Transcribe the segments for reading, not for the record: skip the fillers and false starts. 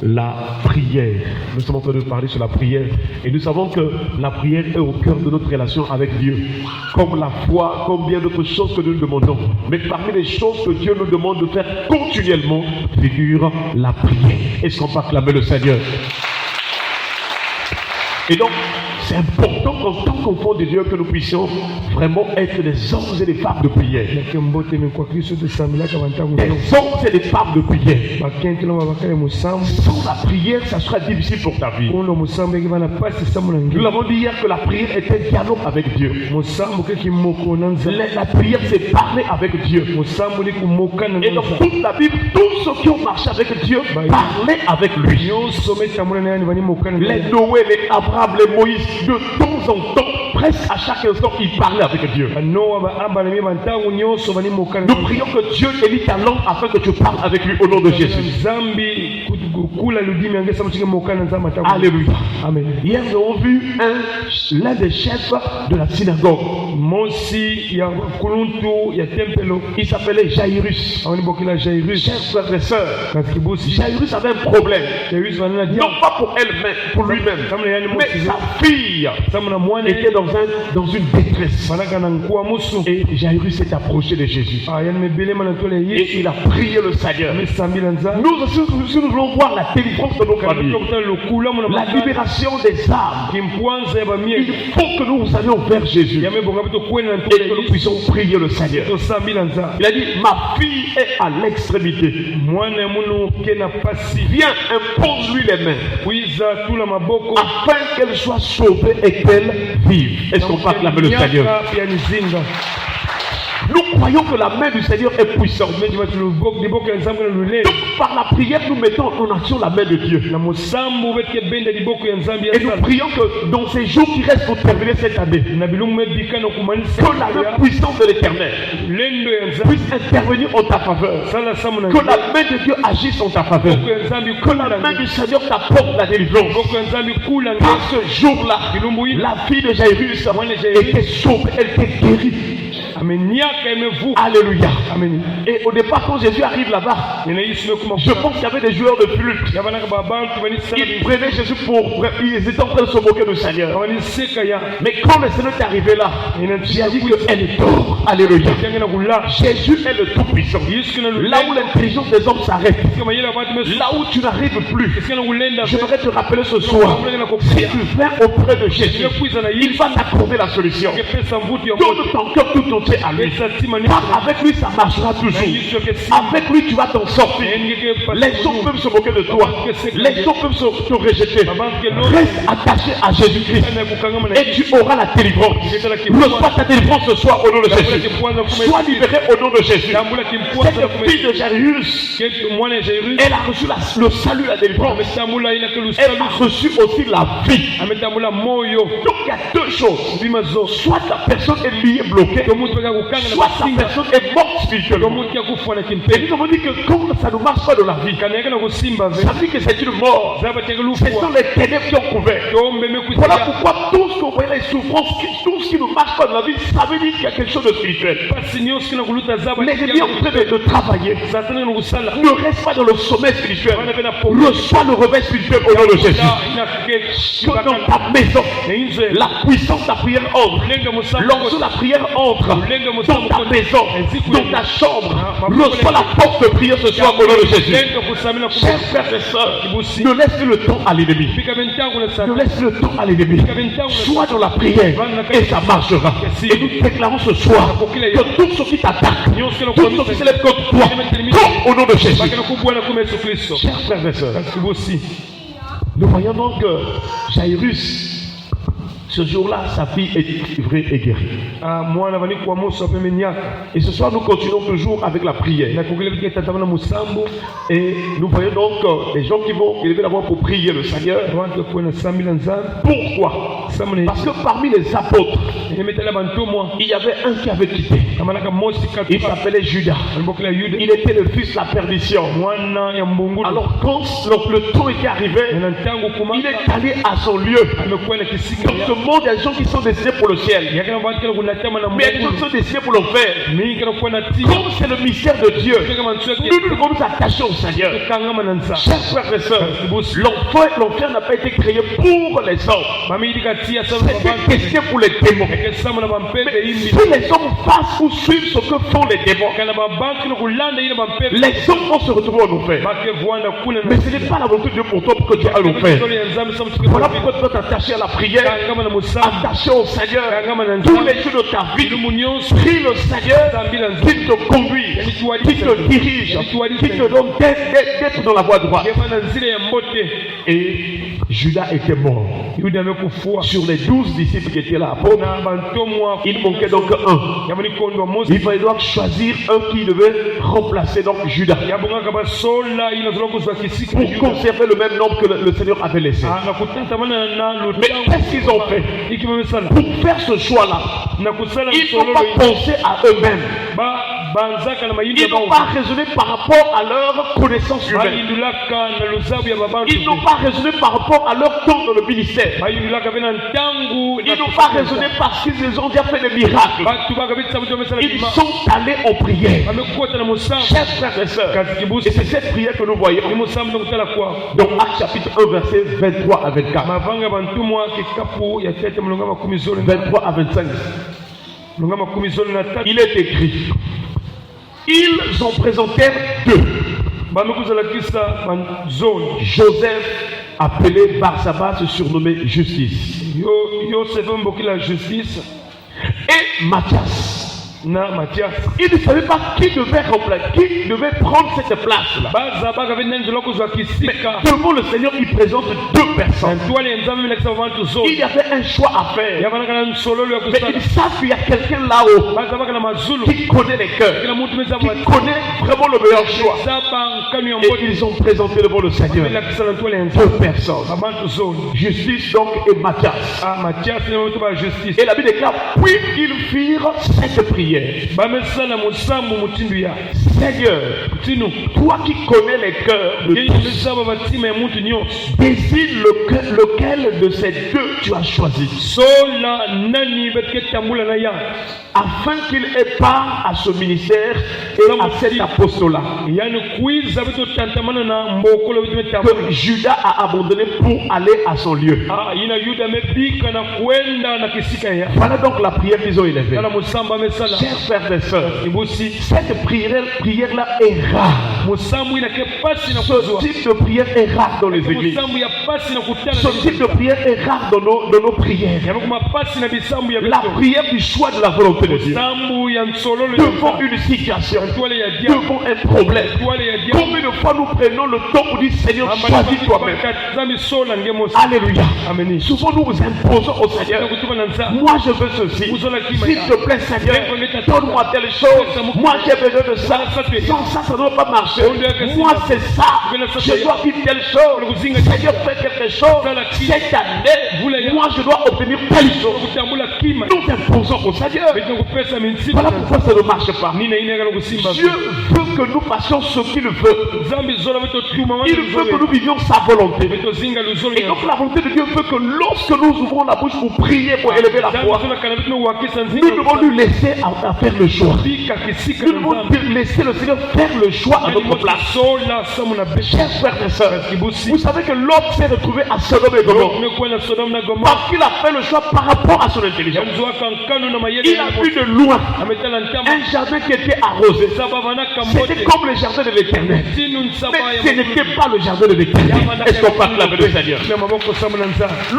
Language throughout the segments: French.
la prière. Nous sommes en train de parler sur la prière et nous savons que la prière est au cœur de notre relation avec Dieu. Comme la foi, comme bien d'autres choses que nous demandons. Mais parmi les choses que Dieu nous demande de faire continuellement figure la prière. Est-ce qu'on peut acclamer le Seigneur? Et donc, c'est important qu'en tant qu'enfants de Dieu, que nous puissions vraiment être des hommes et des femmes de prière. Des hommes et des femmes de prière. Sans la prière, ça sera difficile pour ta vie. Nous l'avons dit hier que la prière est un dialogue avec Dieu. La prière, c'est parler avec Dieu. Et dans toute la Bible, tous ceux qui ont marché avec Dieu parlaient avec lui. Les Noé, les Abraham, les Moïse, de temps en temps, presque à chaque instant, ils parlaient avec Dieu. Nous prions que Dieu élit ta langue afin que tu parles avec lui au nom de Jésus. Alléluia. Amen. Hier, nous avons vu l'un des chefs de la synagogue. Il s'appelait Jairus. Chers frères et sœurs, Jairus avait un problème. Non pas pour elle-même, pour lui-même, mais sa fille était dans une détresse. Et Jairus s'est approché de Jésus. Et il a prié le Seigneur. Nous aussi, nous voulons voir la délivrance de nos familles, la libération des âmes. Il faut que nous allions vers Jésus et que nous puissions prier le Seigneur. Il a dit, ma fille est à l'extrémité. Viens, impose-lui les mains afin qu'elle soit sauvée et qu'elle vive. Est-ce qu'on peut acclamer le Seigneur? Nous croyons que la main du Seigneur est puissante. Donc par la prière, nous mettons en action la main de Dieu. Et nous prions que dans ces jours qui restent pour terminer cette année, que la main puissante de l'Éternel puisse intervenir en ta faveur. Que la main de Dieu agisse en ta faveur. Que la main du Seigneur t'apporte la délivrance. Par ce jour-là, la fille de Jairus était sauvée, elle était guérie. Alléluia. Amen. Et au départ, quand Jésus arrive là-bas, je pense qu'il y avait des joueurs de flûte. Ils prenaient Jésus ils étaient en train de se moquer du Seigneur. Mais quand le Seigneur est arrivé là, il a dit qu'elle est tort. Alléluia. Jésus est le Tout-Puissant. Là où l'intelligence des hommes s'arrête, là où tu n'arrives plus, j'aimerais te rappeler ce soir, si tu viens auprès de Jésus, il va t'accorder la solution. Donne ton cœur tout entier à lui. Avec lui, ça marchera toujours. Avec lui, tu vas t'en sortir. Les gens peuvent se moquer de toi. Les gens peuvent te rejeter. Reste attaché à Jésus-Christ et tu auras la délivrance. Reçois ta délivrance ce soir au nom de Jésus. Sois libéré au nom de Jésus. Cette fille de Jairus, elle a reçu le salut, la délivrance. Elle a reçu aussi la vie. Donc il y a deux choses. Soit la personne est liée, bloquée, soit sa personne est morte spirituellement. Et nous avons dit que quand ça ne marche pas dans la vie, ça dit que c'est une mort. Ce sont les ténèbres qui ont couvert. Voilà pourquoi tout ce qu'on voit, les souffrances, tout ce qui ne marche pas dans la vie, ça veut dire qu'il y a quelque chose de spirituel. L'ennemi est en train de travailler. Ne reste pas dans le sommet spirituel. Reçois le réveil spirituel au nom de Jésus. Que dans ta maison, la puissance de la prière entre. Lorsque la prière entre dans ta maison, dans ta chambre, reçois la force de prière ce soir au nom de Jésus. Chers frères et sœurs, ne laisse le temps à l'ennemi. Ne laisse le temps à l'ennemi. Sois dans la prière et ça marchera. Et nous déclarons ce soir que tout ce qui t'attaque, tout ce qui s'élève contre toi, tombe au nom de Jésus. Chers frères et sœurs, nous voyons donc que Jairus, ce jour-là, sa fille est livrée et guérie. Et ce soir, nous continuons toujours avec la prière. Et nous voyons donc les gens qui vont élever la voix pour prier le Seigneur. Pourquoi? Parce que parmi les apôtres, il y avait un qui avait quitté. Il s'appelait Judas. Il était le fils de la perdition. Alors quand le temps était arrivé, il est allé à son lieu. Dans ce monde, il y a des gens qui sont destinés pour le ciel. Mais il y a des gens qui sont destinés pour l'enfer. Comme c'est le mystère de Dieu, nous devons nous attacher au Seigneur. Chers frères et sœurs, l'enfer n'a pas été créé pour les hommes. C'était question pour les démons. Mais si les hommes fassent ou suivent ce que font les démons, les hommes vont se retrouver en enfer. Mais ce n'est pas la volonté de Dieu pour toi pour que tu ailles en enfer. Voilà pourquoi tu dois t'attacher à la prière, attaché au Seigneur. Tous les jours de ta vie, prie le Seigneur qui te conduit, qui te dirige, qui te donne d'être dans la voie droite. Et Judas était mort. Sur les 12 disciples qui étaient là, il manquait donc un. Il fallait donc choisir un qui devait remplacer donc Judas pour conserver le même nombre que le Seigneur avait laissé. Mais qu'est-ce qu'ils ont fait? Pour faire ce choix-là, ils n'ont pas pensé à eux-mêmes. Ils n'ont pas raisonné par rapport à leur connaissance humaine. Ils n'ont pas raisonné par rapport à leur temps dans le ministère. Ils n'ont pas raisonné parce qu'ils ont déjà fait des miracles. Ils sont allés en prière. Chers frères et sœurs, et c'est cette prière que nous voyons. Donc Actes chapitre 1 verset 23 à 24. 23 à 25. Il est écrit, ils ont présenté deux. Joseph, appelé Barsabas, surnommé Justice, et Matthias. Il ne savait pas qui devait prendre cette place-là. Mais devant le Seigneur, il présente deux personnes. Il y avait un choix à faire. Mais ils savent qu'il y a quelqu'un là-haut qui connaît les cœurs, qui connaît vraiment le meilleur choix. Et ils ont présenté devant le Seigneur deux personnes. Justice donc et Matthias. Et la Bible déclare, puis ils firent cette prière. Seigneur, toi qui connais les cœurs de tous, désigne lequel de ces deux tu as choisi, afin qu'il ait part à ce ministère et à cet apostolat que Judas a abandonné pour aller à son lieu. Voilà donc la prière qu'ils ont élevée. Chers frères et sœurs, cette prière-là est rare. Ce type de prière est rare dans les églises. Ce type de prière est rare dans nos prières. La prière du choix de la volonté de Dieu. Devant une situation, devant un problème, combien de fois nous prenons le temps pour dire Seigneur, choisis toi-même. Alléluia. Souvent nous vous imposons au Seigneur, moi je veux ceci, s'il te plaît Seigneur, donne-moi telle chose, moi j'ai besoin de ça, sans ça ça ne va pas marcher, moi c'est ça, je dois vivre telle chose, Seigneur fais quelque chose, cette année, moi je dois obtenir telle chose. Nous imposons au Seigneur. Voilà pourquoi ça ne marche pas. Dieu veut que nous fassions ce qu'il veut. Il veut que nous vivions sa volonté. Et donc la volonté de Dieu veut que lorsque nous ouvrons la bouche pour prier, pour élever la voix, nous devons lui laisser à faire le choix. Nous devons laisser le Seigneur faire le choix à notre place. Chers frères et sœurs, vous savez que l'homme s'est retrouvé à Sodome et Gomorrhe parce qu'il a fait le choix par rapport à son intelligence. Il a vu de loin un jardin qui était arrosé. C'était comme le jardin de l'Éternel. Mais ce n'était pas le jardin de l'Éternel. Est-ce qu'on parle là de Seigneur?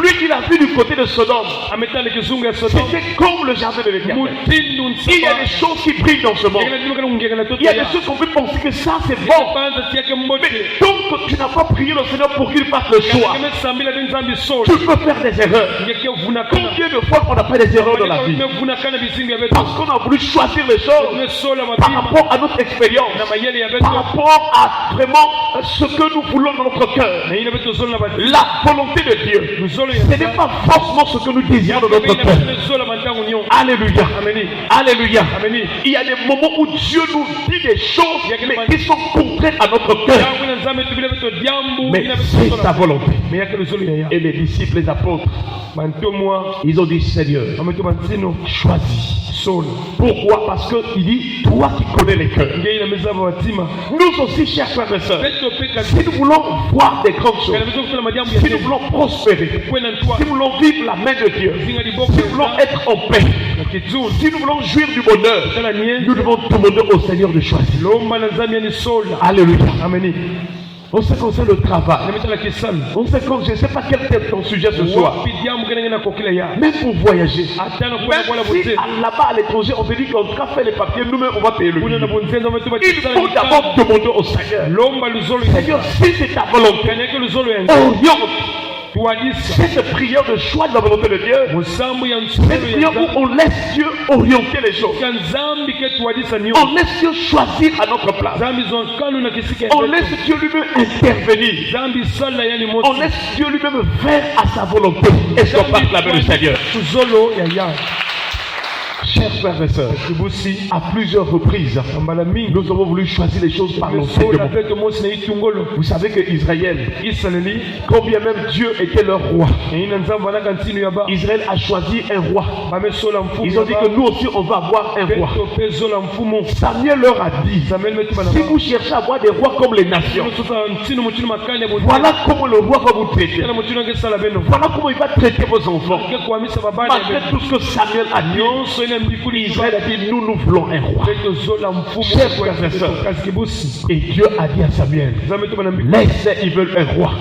Lui, il a vu du côté de Sodome. C'était comme le jardin de l'Éternel. Il y a des choses qui brillent dans ce monde. Il y a des choses qu'on peut penser que ça c'est bon. Mais donc tu n'as pas prié le Seigneur pour qu'il fasse le choix. Tu peux faire des erreurs. Combien de fois on a fait des erreurs dans la vie? Parce qu'on a voulu choisir les choses par rapport à notre expérience, par rapport à vraiment ce que nous voulons dans notre cœur. La volonté de Dieu, ce n'est pas forcément ce que nous désirons dans notre cœur. Alléluia. Alléluia. Il y a des moments où Dieu nous dit des choses mais qui sont contraires à notre cœur. Mais c'est sa volonté. Et les disciples, les apôtres, ils ont dit Seigneur, choisis. Pourquoi? Parce qu'il dit, toi qui connais les cœurs. Nous aussi, chers frères et sœurs, si nous voulons voir des grandes choses, si nous voulons prospérer, si nous voulons vivre la main de Dieu, si nous voulons être en paix, si nous voulons jouir du bonheur, nous devons demander au Seigneur de choisir. Alléluia. Amen. On sait qu'on sait le travail. On sait qu'on, je ne sais pas quel est ton sujet ce soir. Même pour voyager. Même si là-bas à l'étranger, on te dit qu'en tout cas fait les papiers, nous-mêmes on va payer le billet. Il faut d'abord demander au Seigneur. Seigneur, si c'est ta volonté, oriente cette prière de choix de la volonté de Dieu. Cette prière où on laisse Dieu orienter les choses. On laisse Dieu choisir à notre place. On laisse Dieu lui-même intervenir. On laisse Dieu lui-même faire à sa volonté. Est-ce qu'on parle la main du Seigneur? Chers frères et sœurs, à plusieurs reprises, nous avons voulu choisir les choses par l'enseignement. Vous savez que Israël, combien même Dieu était leur roi, Israël a choisi un roi. Ils ont dit que nous aussi on va avoir un roi. Samuel leur a dit, si vous cherchez à avoir des rois comme les nations, voilà comment le roi va vous traiter. Voilà comment il va traiter vos enfants. Malgré tout ce que Samuel a dit, Israël a dit, nous voulons un roi. Chers frères et sœurs, et Dieu a dit à Samuel, laisse, ils veulent un roi,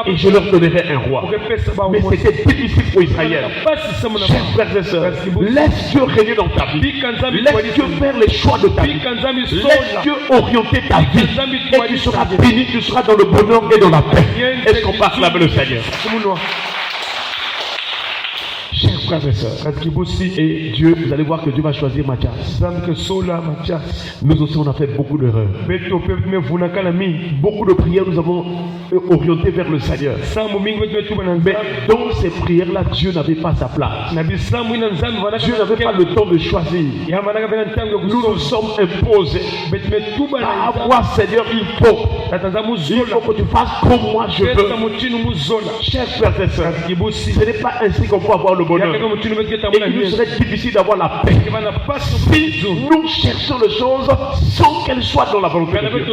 et je leur donnerai un roi. Mais c'était difficile pour Israël. Chers frères et sœurs, laisse Dieu régner dans ta vie. Laisse Dieu faire les choix de ta vie. Laisse Dieu orienter ta vie. Et tu seras béni, tu seras dans le bonheur et dans la paix. Est-ce qu'on passe là avec le Seigneur? Chers frères et sœurs, et Dieu, vous allez voir que Dieu va choisir Mathias. Nous aussi on a fait beaucoup d'erreurs. Beaucoup de prières nous avons orienté vers le Seigneur. Mais dans ces prières-là, Dieu n'avait pas sa place. Dieu n'avait pas le temps de choisir. Nous nous sommes imposés. Ah, moi Seigneur, il faut que tu fasses comme moi je veux. Chers frères et sœurs, ce n'est pas ainsi qu'on peut avoir le bonheur. Et il nous serait difficile d'avoir la paix si nous cherchons les choses sans qu'elles soient dans la volonté de Dieu.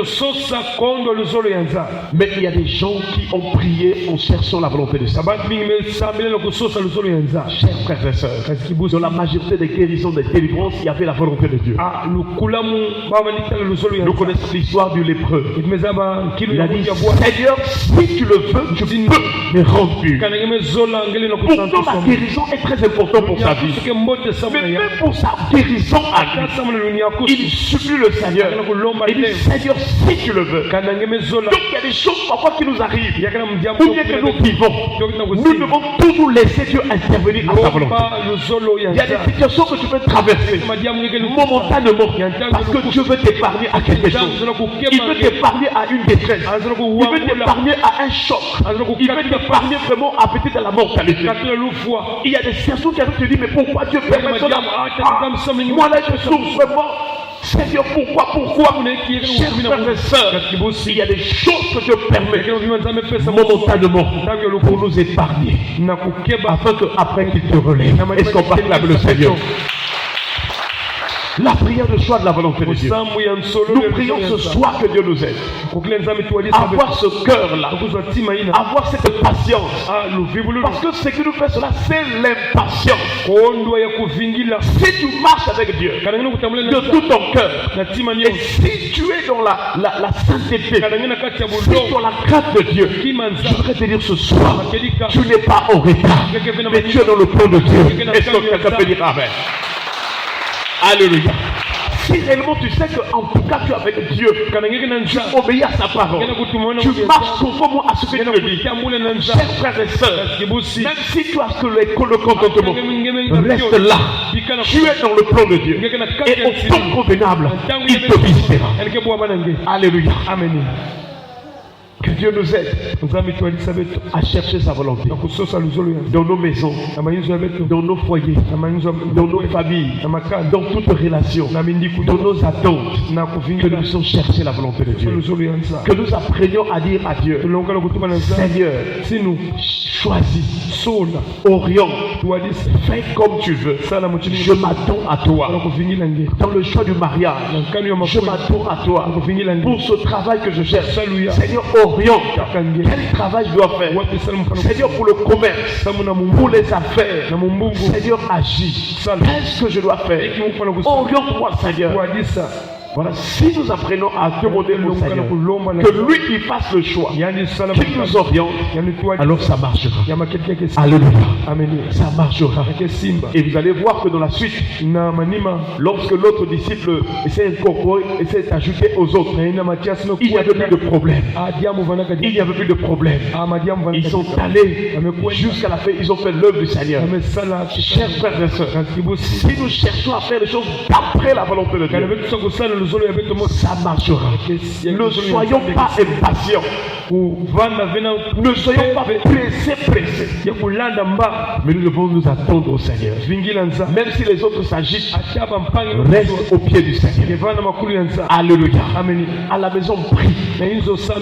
Mais il y a des gens qui ont prié en cherchant la volonté de Dieu. Chers frères et sœurs, dans la majorité des guérisons, des délivrances, il y avait la volonté de Dieu. Nous connaissons l'histoire du lépreux. Il a dit, Seigneur, si tu le veux, tu peux me rendre pur. Pourtant la guérison est très importante pour sa vie. Mais même pour sa guérison à lui, il supplie le Seigneur. Il dit, Seigneur, si tu le veux. Donc il y a des choses parfois qui nous arrivent, ou bien que nous vivons. Nous devons toujours laisser Dieu intervenir à sa volonté. Il y a des situations que tu peux traverser momentanément parce que Dieu veut t'épargner à quelque chose. Il veut t'épargner à une détresse. Il veut t'épargner à un choc. Il veut t'épargner vraiment à peut-être à la mortalité. Il y a des situations qui te disent, mais pourquoi Dieu permet cela? Moi là je souffre vraiment. Seigneur, pourquoi? Chers frères et sœurs, il y a des choses que Dieu permet momentanément pour nous épargner, afin qu'après qu'il te relève. Est-ce qu'on parle avec le Seigneur? La prière de choix de la volonté de Dieu. Nous prions ce soir que Dieu nous aide. Avoir ce cœur-là, avoir cette patience. Parce que ce qui nous fait cela, c'est l'impatience. Si tu marches avec Dieu de tout ton cœur, et si tu es dans la sainteté, si tu as la crainte de Dieu, je voudrais te dire ce soir, tu n'es pas en retard, mais tu es dans le plan de Dieu. Est-ce que quelqu'un peut dire amen? Alléluia. Si réellement tu sais qu'en tout cas tu es avec Dieu, tu obéis à sa parole, tu marches conformément à ce que Dieu dit. Chers frères et sœurs, même si tu as le contentement, reste là. Tu es dans le plan de Dieu. Et au temps convenable, il te visitera. Alléluia. Amen. Que Dieu nous aide à chercher sa volonté dans nos maisons, dans nos foyers, dans nos familles, dans toutes relations, dans nos attentes, que nous puissions chercher la volonté de Dieu. Que nous apprenions à dire à Dieu, Seigneur, si nous choisis, oriente, fais comme tu veux. Je m'attends à toi. Dans le choix du mariage, je m'attends à toi. Pour ce travail que je cherche, Seigneur, oriente. Quel travail je dois faire? Seigneur, pour le commerce, pour les affaires, Seigneur, agis. Qu'est-ce que je dois faire? Oriente-moi, Seigneur. Voilà, si nous apprenons à demander au Seigneur que lui il fasse le choix, qu'il nous oriente, alors ça marchera. Alléluia. Ça marchera. Et vous allez voir que dans la suite, lorsque l'autre disciple essaie d'ajouter aux autres, il n'y avait plus de problème. Il n'y avait plus de problème. Ils sont allés jusqu'à la fin, ils ont fait l'œuvre du Seigneur. Chers frères et sœurs, si nous cherchons à faire les choses d'après la volonté de Dieu, ça marchera. Ne soyons pas impatients. Ne soyons pas pressés. Mais nous devons nous attendre au Seigneur. Même si les autres s'agitent, reste au pied du Seigneur. Alléluia. À la maison, prie.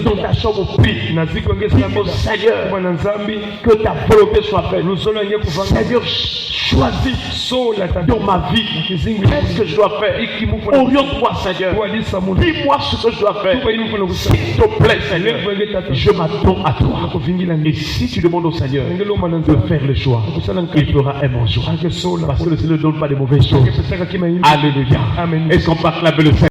Dans ta chambre, prie. Dis au Seigneur que ta volonté soit faite. Seigneur, choisis dans ma vie. Qu'est-ce que je dois faire? Oriente-moi, Seigneur. Dis-moi ce que je dois faire. S'il te plaît, Seigneur, je m'attends à toi. Et si tu demandes au Seigneur de faire le choix, il fera un bon choix. Parce que le Seigneur ne donne pas de mauvaises choses. Alléluia. Est-ce qu'on peut acclamer le Seigneur?